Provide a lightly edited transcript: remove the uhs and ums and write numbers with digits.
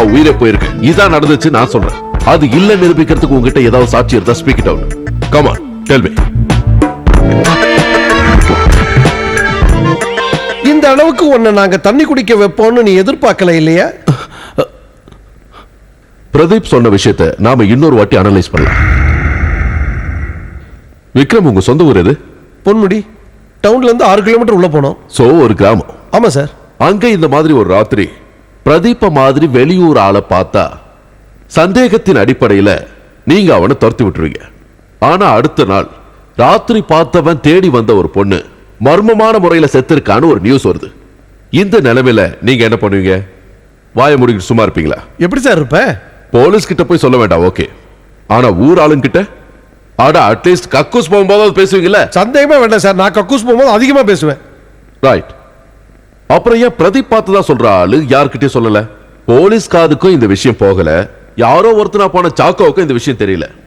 அவன் உயிரே போயிருக்கு. இதான் நடந்துச்சு நான் சொல்றேன். அது இல்ல நிரூபிக்கிறதுக்கு உங்ககிட்ட ஏதாவது சாட்சி இருந்தா speak it out. Come on, tell me. இந்த அளவுக்கு உன்னை நாங்க தண்ணி குடிக்க வைப்போம்னு நீ எதிர்பார்க்கல இல்லையா? பிரதீப் சொன்ன விஷயத்தை நாம இன்னொரு வாட்டி அனலைஸ் பண்ணலாம். விக்ரம், உங்க சொந்த ஊர் எது? பொன்முடி. டவுன்ல இருந்து 6 கிலோமீட்டர் உள்ள போனோம். சோ ஒரு கிராமம். ஆமா சார். அங்க இந்த மாதிரி ஒரு ராத்திரி பிரதீப்ப மாதிரி வெளியூர் ஆளை பார்த்தா சந்தேகத்தின் அடிப்படையில நீங்க அவனை துரத்தி விட்டுருவீங்க. ஆனா அடுத்த நாள் ராத்திரி பார்த்தவன் தேடி வந்த ஒரு பொண்ணு மர்மமான முறையில செத்துருக்கான்னு ஒரு நியூஸ் வருது. இந்த நிலைமையில நீங்க என்ன பண்ணுவீங்க? வாய முடிக்கிட்டு சும்மா இருப்பீங்களா? எப்படி சார் இருப்ப? போலீஸ் கிட்ட போய் சொல்ல வேண்டாம், ஓகே. ஆனா ஊர் ஆளுங்கிட்ட அட்லீஸ்ட் கக்கூஸ் போகும்போது பேசுவீங்கல்ல? சந்தேகமே வேண்டாம் சார், நான் கக்கூஸ் போகும்போது அதிகமா பேசுவேன். ரைட். அப்புறம் ஏன் பிரதீப் பார்த்ததா சொல்ற ஆளு யார்கிட்டயும் சொல்லல? போலீஸ் காதுக்கும் இந்த விஷயம் போகல, யாரோ ஒருத்தனா போன சாக்கோவுக்கும் இந்த விஷயம் தெரியல.